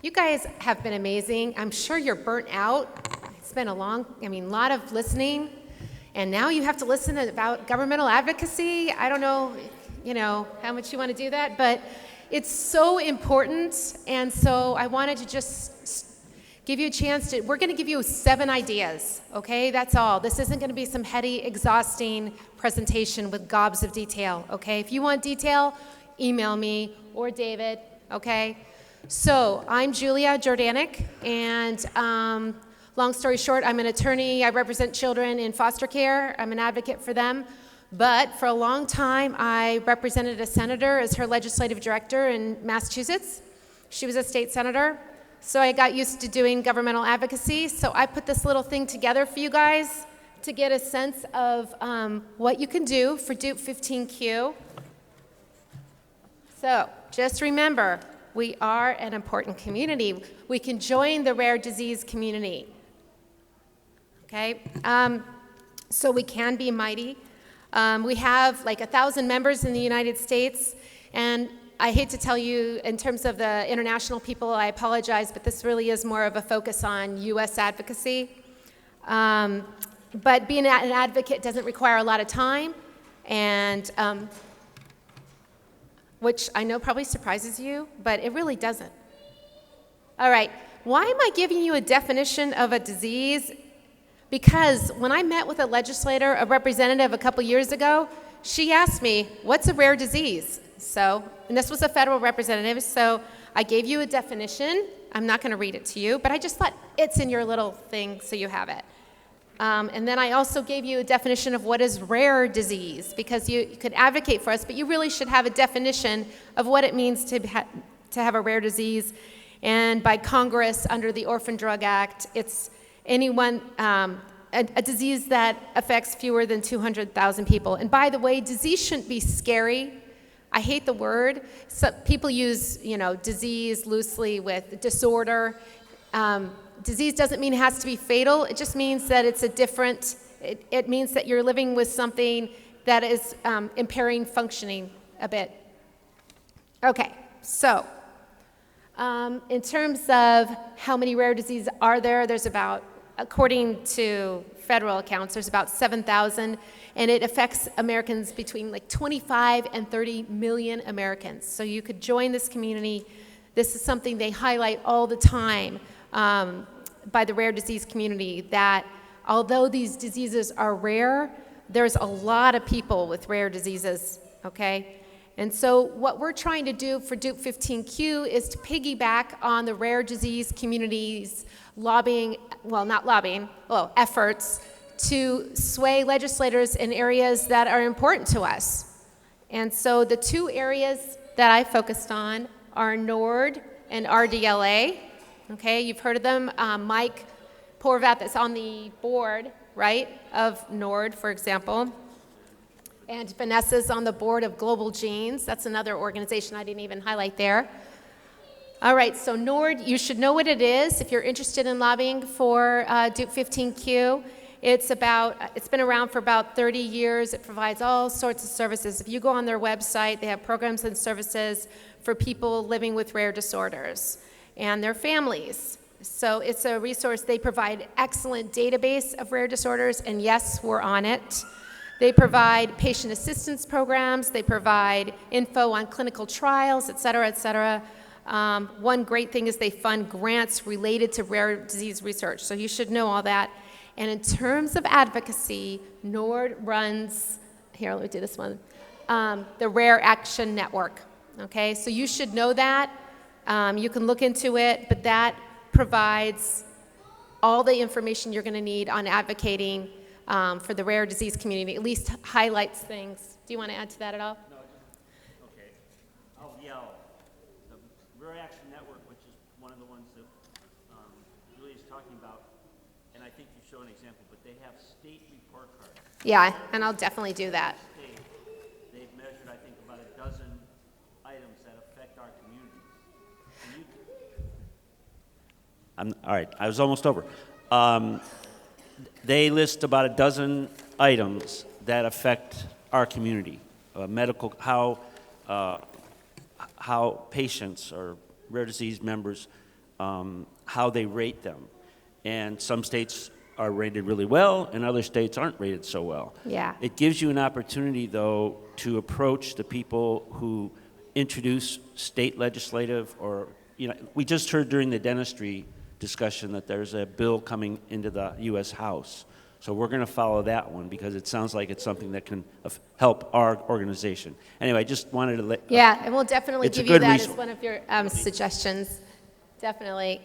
You guys have been amazing. I'm sure you're burnt out. It's been a lot of listening. And now you have to listen about governmental advocacy. I don't know, how much you want to do that, but it's so important. And so I wanted to just give you a chance we're going to give you 7 ideas, okay? That's all. This isn't going to be some heady, exhausting presentation with gobs of detail, okay? If you want detail, email me or David, okay? So I'm Julia Jordanek, and long story short, I'm an attorney. I represent children in foster care. I'm an advocate for them. But for a long time, I represented a senator as her legislative director in Massachusetts. She was a state senator. So I got used to doing governmental advocacy. So I put this little thing together for you guys to get a sense of what you can do for Dup15q. So just remember, we are an important community. We can join the rare disease community. Okay, so we can be mighty. We have like 1,000 members in the United States, and I hate to tell you, in terms of the international people, I apologize, but this really is more of a focus on U.S. advocacy. But being an advocate doesn't require a lot of time, and which I know probably surprises you, but it really doesn't. All right, why am I giving you a definition of a disease? Because when I met with a legislator, a representative a couple years ago, she asked me, what's a rare disease? And this was a federal representative, so I gave you a definition. I'm not going to read it to you, but I just thought it's in your little thing so you have it. And then I also gave you a definition of what is rare disease, because you could advocate for us, but you really should have a definition of what it means to have a rare disease. And by Congress, under the Orphan Drug Act, it's anyone, a disease that affects fewer than 200,000 people. And by the way, disease shouldn't be scary. I hate the word. People use, disease loosely with disorder. Disease doesn't mean it has to be fatal. It just means that it's it means that you're living with something that is impairing functioning a bit. Okay, so in terms of how many rare diseases are there, there's about, according to federal accounts, there's about 7,000, and it affects Americans between like 25 and 30 million Americans. So you could join this community. This is something they highlight all the time by the rare disease community, that although these diseases are rare, there's a lot of people with rare diseases, okay? And so what we're trying to do for Dup15q is to piggyback on the rare disease community's efforts to sway legislators in areas that are important to us. And so the 2 areas that I focused on are NORD and RDLA. Okay, you've heard of them. Mike Porvat, that's on the board, right, of NORD, for example. And Vanessa's on the board of Global Genes. That's another organization I didn't even highlight there. All right, so NORD, you should know what it is if you're interested in lobbying for Dup15q. It's been around for about 30 years. It provides all sorts of services. If you go on their website, they have programs and services for people living with rare disorders and their families. So it's a resource. They provide excellent database of rare disorders, and yes, we're on it. They provide patient assistance programs. They provide info on clinical trials, et cetera, et cetera. One great thing is they fund grants related to rare disease research, so you should know all that. And in terms of advocacy, NORD runs, here, let me do this one, the Rare Action Network, okay? So you should know that. You can look into it, but that provides all the information you're gonna need on advocating for the rare disease community, at least highlights things. Do you want to add to that at all? No, okay. I'll yell. The Rare Action Network, which is one of the ones that Julia's talking about, and I think you show an example, but they have state report cards. Yeah, and I'll definitely do that. They've measured, I think, about 12 items that affect our communities. All right, I was almost over. They list about 12 items that affect our community, medical, how patients or rare disease members how they rate them. And some states are rated really well, and other states aren't rated so well. Yeah. It gives you an opportunity, though, to approach the people who introduce state legislative or, we just heard during the dentistry discussion that there's a bill coming into the U.S. House. So we're going to follow that one because it sounds like it's something that can help our organization. Anyway, I just wanted to let... Yeah, and we'll definitely It's a give you good that resource. as one of your suggestions. Definitely.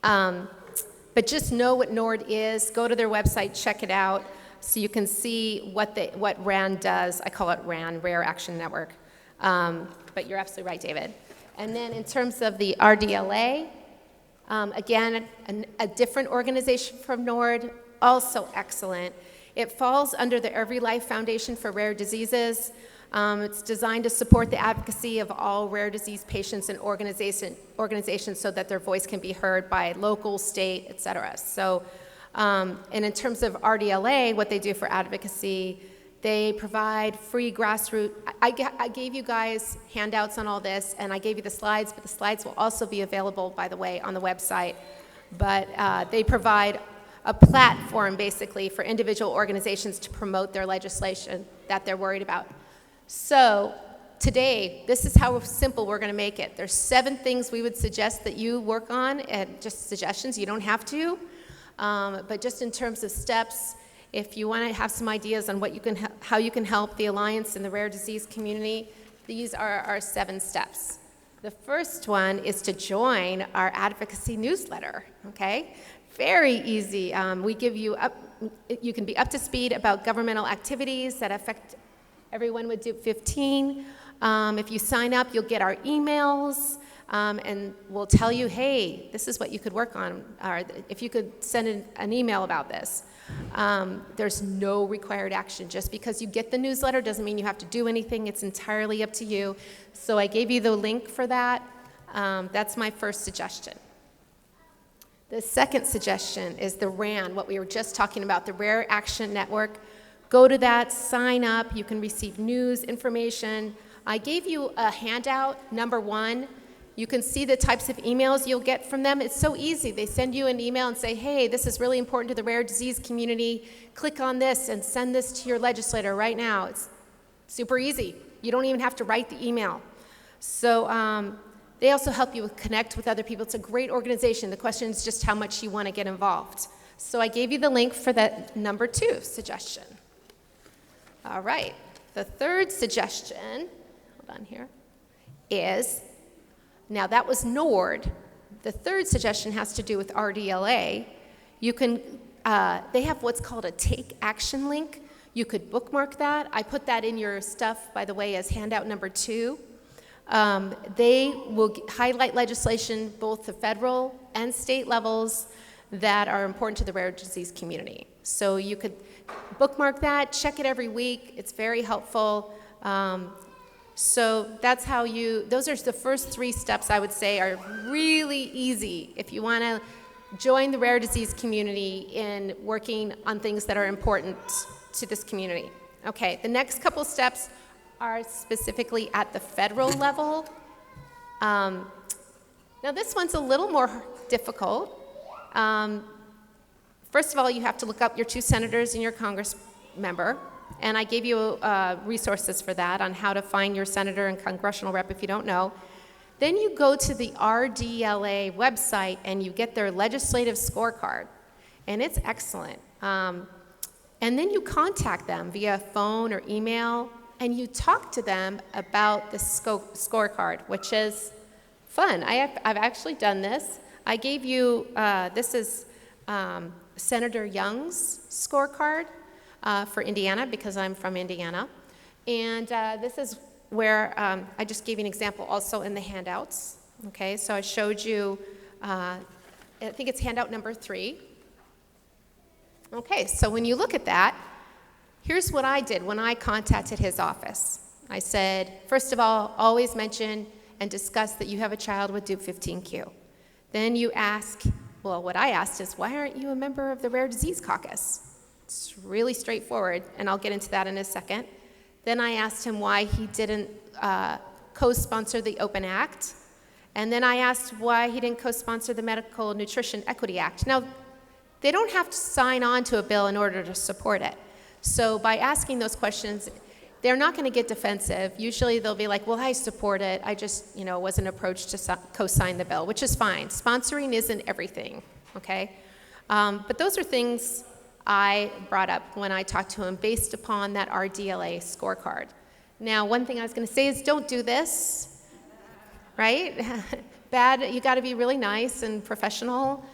But just know what NORD is. Go to their website, check it out, so you can see what RAN does. I call it RAN, Rare Action Network. But you're absolutely right, David. And then in terms of the RDLA, again, a different organization from NORD, also excellent. It falls under the Every Life Foundation for Rare Diseases. It's designed to support the advocacy of all rare disease patients and organizations so that their voice can be heard by local, state, et cetera. So, and in terms of RDLA, what they do for advocacy, they provide free grassroots. I gave you guys handouts on all this, and I gave you the slides, but the slides will also be available, by the way, on the website. But they provide a platform, basically, for individual organizations to promote their legislation that they're worried about. So today, this is how simple we're going to make it. There's 7 things we would suggest that you work on, and just suggestions. You don't have to, but just in terms of steps, if you want to have some ideas on how you can help the Alliance and the rare disease community, these are our 7 steps. The first one is to join our advocacy newsletter, okay? Very easy. We give you you can be up to speed about governmental activities that affect everyone with Dup15. If you sign up, you'll get our emails, and we'll tell you, hey, this is what you could work on, or if you could send an email about this. There's no required action. Just because you get the newsletter doesn't mean you have to do anything. It's entirely up to you. So I gave you the link for that. That's my first suggestion. The second suggestion is the RAN, what we were just talking about, the Rare Action Network. Go to that, sign up. You can receive news, information. I gave you a handout, number 1. You can see the types of emails you'll get from them. It's so easy. They send you an email and say, hey, this is really important to the rare disease community. Click on this and send this to your legislator right now. It's super easy. You don't even have to write the email. So they also help you connect with other people. It's a great organization. The question is just how much you want to get involved. So I gave you the link for that number 2 suggestion. All right. The third suggestion, hold on here, is, now that was NORD. The third suggestion has to do with RDLA. You can, they have what's called a take action link. You could bookmark that. I put that in your stuff, by the way, as handout number 2. They will highlight legislation, both the federal and state levels, that are important to the rare disease community. So you could bookmark that, check it every week. It's very helpful. So that's how those are the first 3 steps I would say are really easy if you want to join the rare disease community in working on things that are important to this community. Okay, the next couple steps are specifically at the federal level. Now this one's a little more difficult. First of all, you have to look up your 2 senators and your Congress member. And I gave you resources for that on how to find your senator and congressional rep if you don't know. Then you go to the RDLA website and you get their legislative scorecard. And it's excellent. And then you contact them via phone or email, and you talk to them about the scorecard, which is fun. I've actually done this. I gave you, this is Senator Young's scorecard. For Indiana, because I'm from Indiana. And this is where I just gave you an example also in the handouts. Okay, so I showed you, I think it's handout number 3. Okay, so when you look at that, here's what I did when I contacted his office. I said, first of all, always mention and discuss that you have a child with Dup15q. Then you ask, well, what I asked is, why aren't you a member of the Rare Disease Caucus? It's really straightforward, and I'll get into that in a second. Then I asked him why he didn't co-sponsor the Open Act, And then I asked why he didn't co-sponsor the Medical Nutrition Equity Act. Now, they don't have to sign on to a bill in order to support it. So by asking those questions, they're not going to get defensive. Usually they'll be like, well, I support it. I just, wasn't approached to co-sign the bill, which is fine. Sponsoring isn't everything, okay? But those are things I brought up when I talked to him based upon that RDLA scorecard. Now, one thing I was going to say is don't do this, right? You got to be really nice and professional.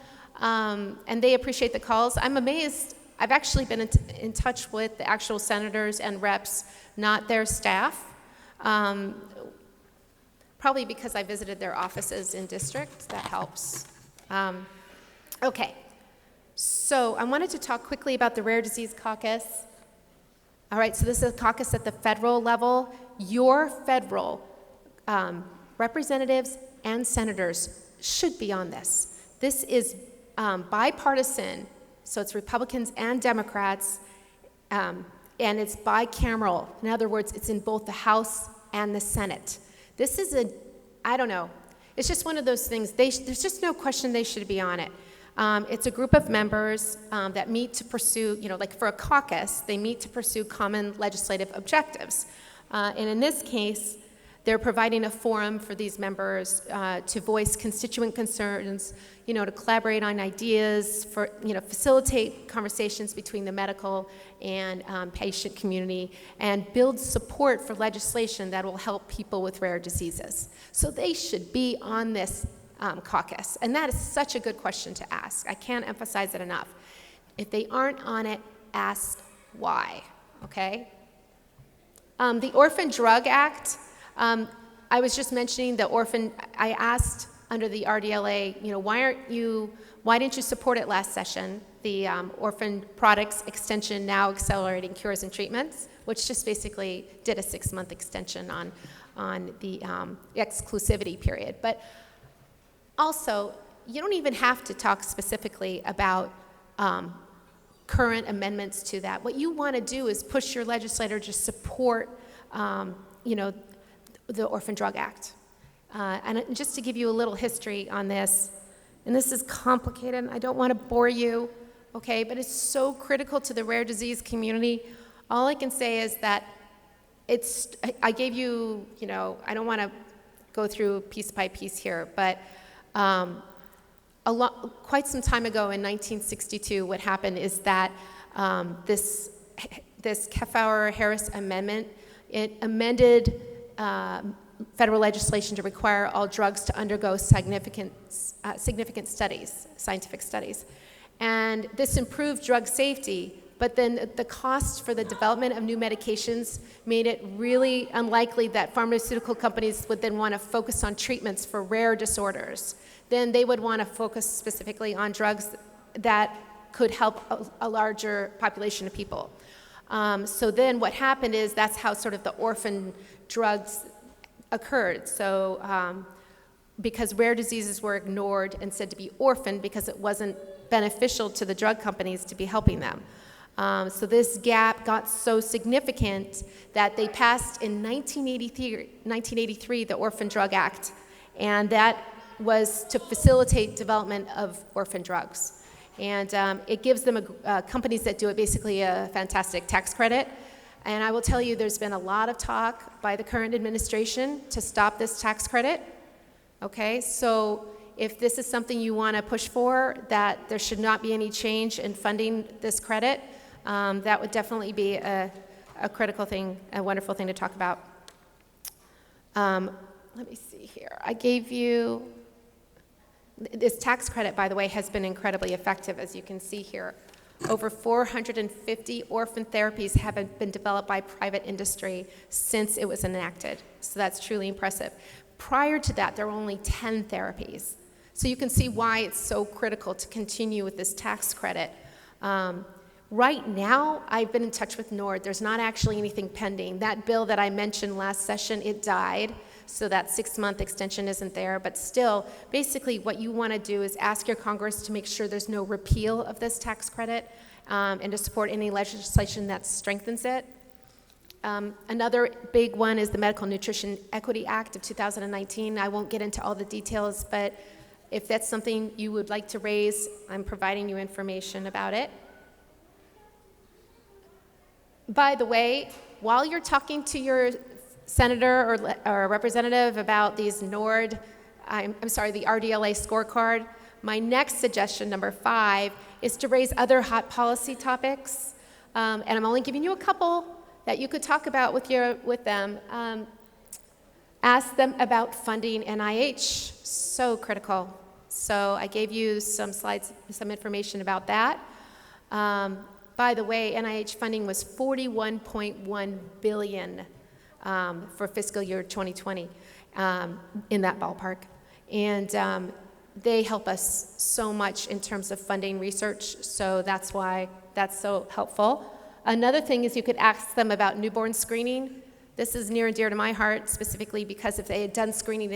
And they appreciate the calls. I'm amazed. I've actually been in touch with the actual senators and reps, not their staff, probably because I visited their offices in district. That helps. Okay. So I wanted to talk quickly about the Rare Disease Caucus. All right, so this is a caucus at the federal level. Your federal representatives and senators should be on this. This is bipartisan, so it's Republicans and Democrats, and it's bicameral. In other words, it's in both the House and the Senate. This is I don't know, it's just one of those things. There's just no question they should be on it. It's a group of members that meet to pursue, like for a caucus, they meet to pursue common legislative objectives. And in this case, they're providing a forum for these members to voice constituent concerns, to collaborate on ideas, for facilitate conversations between the medical and patient community, and build support for legislation that will help people with rare diseases. So they should be on this caucus, and that is such a good question to ask. I can't emphasize it enough. If they aren't on it, ask why, okay? The Orphan Drug Act, I was just mentioning I asked under the RDLA, why didn't you support it last session, the Orphan Products Extension Now Accelerating Cures and Treatments, which just basically did a 6-month extension on the exclusivity period. But also, you don't even have to talk specifically about current amendments to that. What you want to do is push your legislator to support, the Orphan Drug Act. And just to give you a little history on this, and this is complicated, I don't want to bore you, okay, but it's so critical to the rare disease community. All I can say is that I gave you, I don't want to go through piece by piece here, but quite some time ago in 1962, what happened is that this Kefauver-Harris amendment, it amended federal legislation to require all drugs to undergo significant studies, scientific studies. And this improved drug safety, but then the cost for the development of new medications made it really unlikely that pharmaceutical companies would then want to focus on treatments for rare disorders. Then they would want to focus specifically on drugs that could help a larger population of people. So then what happened is that's how sort of the orphan drugs occurred. So because rare diseases were ignored and said to be orphaned because it wasn't beneficial to the drug companies to be helping them. So this gap got so significant that they passed in 1983 the Orphan Drug Act, and that was to facilitate development of orphan drugs. And it gives them, companies that do it, basically a fantastic tax credit. And I will tell you, there's been a lot of talk by the current administration to stop this tax credit. Okay, so if this is something you want to push for, that there should not be any change in funding this credit, that would definitely be a critical thing, a wonderful thing to talk about. Let me see here. I gave you, this tax credit, by the way, has been incredibly effective, as you can see here. Over 450 orphan therapies have been developed by private industry since it was enacted. So that's truly impressive. Prior to that, there were only 10 therapies. So you can see why it's so critical to continue with this tax credit. Right now, I've been in touch with NORD. There's not actually anything pending. That bill that I mentioned last session, it died. So that 6-month extension isn't there. But still, basically what you want to do is ask your Congress to make sure there's no repeal of this tax credit and to support any legislation that strengthens it. Another big one is the Medical Nutrition Equity Act of 2019. I won't get into all the details, but if that's something you would like to raise, I'm providing you information about it. By the way, while you're talking to your senator or representative about these the RDLA scorecard, my next suggestion, number 5, is to raise other hot policy topics. And I'm only giving you a couple that you could talk about with them. Ask them about funding NIH, so critical. So I gave you some slides, some information about that. By the way, NIH funding was $41.1 billion for fiscal year 2020, in that ballpark. And they help us so much in terms of funding research, so that's why that's so helpful. Another thing is you could ask them about newborn screening. This is near and dear to my heart, specifically because if they had done screening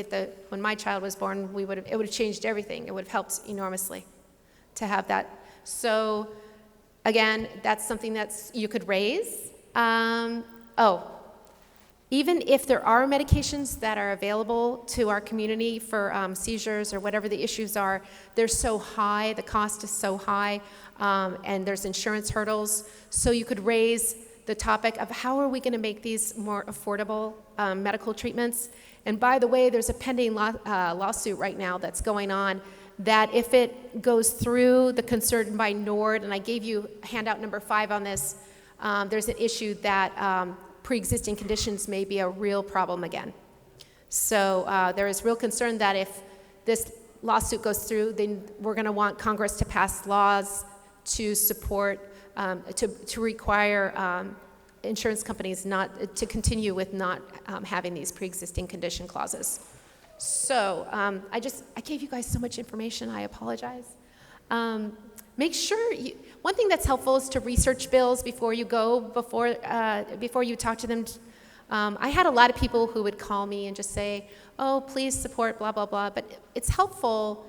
when my child was born, it would have changed everything. It would have helped enormously to have that. So again, that's something you could raise. Even if there are medications that are available to our community for seizures or whatever the issues are, they're so high, the cost is so high, and there's insurance hurdles. So you could raise the topic of how are we going to make these more affordable medical treatments. And by the way, there's a pending lawsuit right now that's going on that if it goes through the concern by NORD, and I gave you handout number 5 on this, there's an issue that pre-existing conditions may be a real problem again. So there is real concern that if this lawsuit goes through, then we're going to want Congress to pass laws to support, to require insurance companies not to continue with not having these pre-existing condition clauses. So I gave you guys so much information. I apologize. Make sure one thing that's helpful is to research bills before you talk to them. I had a lot of people who would call me and just say, "Oh, please support blah blah blah." But it's helpful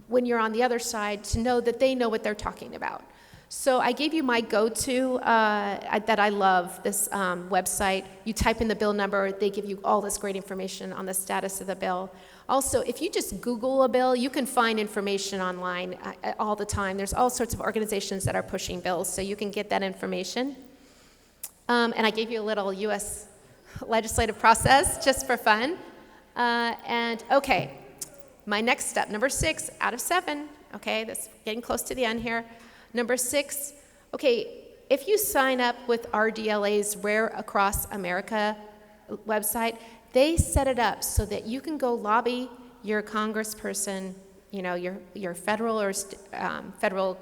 when you're on the other side to know that they know what they're talking about. So I gave you my go-to that I love, this website. You type in the bill number, they give you all this great information on the status of the bill. Also, if you just Google a bill, you can find information online all the time. There's all sorts of organizations that are pushing bills, so you can get that information. And I gave you a little U.S. legislative process just for fun. Okay, my next step, number 6 out of 7. Okay, that's getting close to the end here. Number 6, okay, if you sign up with RDLA's Rare Across America website, they set it up so that you can go lobby your congressperson, your federal or federal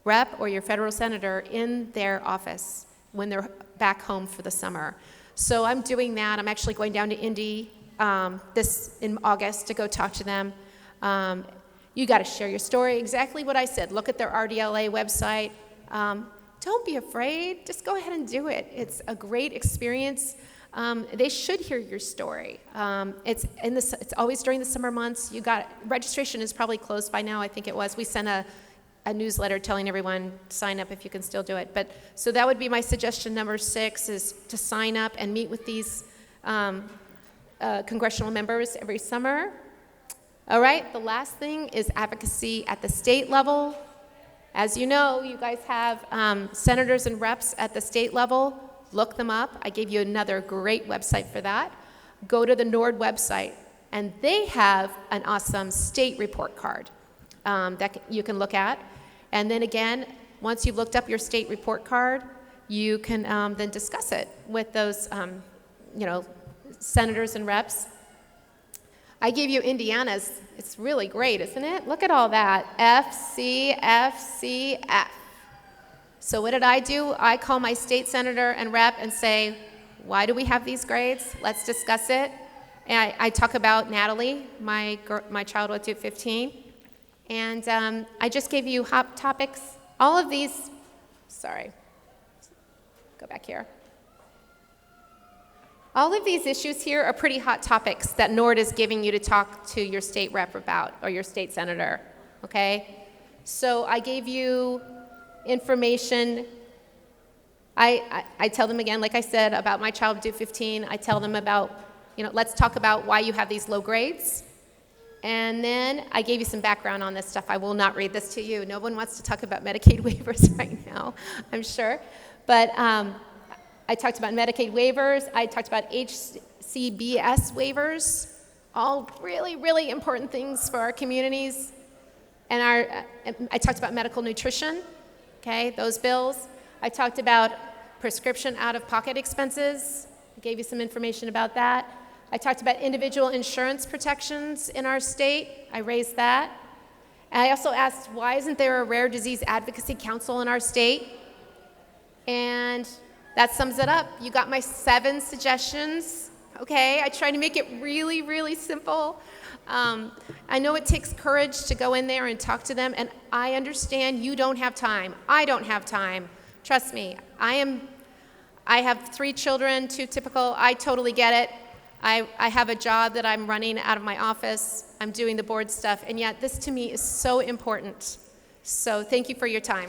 rep or your federal senator in their office when they're back home for the summer. So I'm doing that. I'm actually going down to Indy in August to go talk to them. You got to share your story, exactly what I said. Look at their RDLA website. Don't be afraid. Just go ahead and do it. It's a great experience. They should hear your story. It's always during the summer months. Registration is probably closed by now. I think it was. We sent a newsletter telling everyone sign up if you can still do it. So that would be my suggestion. Number 6 is to sign up and meet with these congressional members every summer. All right, the last thing is advocacy at the state level. As you know, you guys have senators and reps at the state level. Look them up. I gave you another great website for that. Go to the NORD website, and they have an awesome state report card that you can look at. And then again, once you've looked up your state report card, you can then discuss it with those senators and reps. I gave you Indiana's. It's really great, isn't it? Look at all that. F, C, F, C, F. So what did I do? I call my state senator and rep and say, why do we have these grades? Let's discuss it. And I talk about Natalie, my child with Dup15. And I just gave you hot topics. All of these, go back here. All of these issues here are pretty hot topics that NORD is giving you to talk to your state rep about, or your state senator, okay? So I gave you information I tell them again, like I said, about my child Dup15. I tell them about, let's talk about why you have these low grades. And then I gave you some background on this stuff. I will not read this to you. No one wants to talk about Medicaid waivers right now, I'm sure. But I talked about Medicaid waivers. I talked about HCBS waivers, all really, really important things for our communities. And I talked about medical nutrition, okay, those bills. I talked about prescription out-of-pocket expenses. I gave you some information about that. I talked about individual insurance protections in our state. I raised that. And I also asked, why isn't there a rare disease advocacy council in our state? And that sums it up. You got my 7 suggestions, okay? I tried to make it really, really simple. I know it takes courage to go in there and talk to them, and I understand you don't have time. I don't have time. Trust me, I have 3 children, 2 typical. I totally get it. I have a job that I'm running out of my office. I'm doing the board stuff, and yet this to me is so important. So thank you for your time.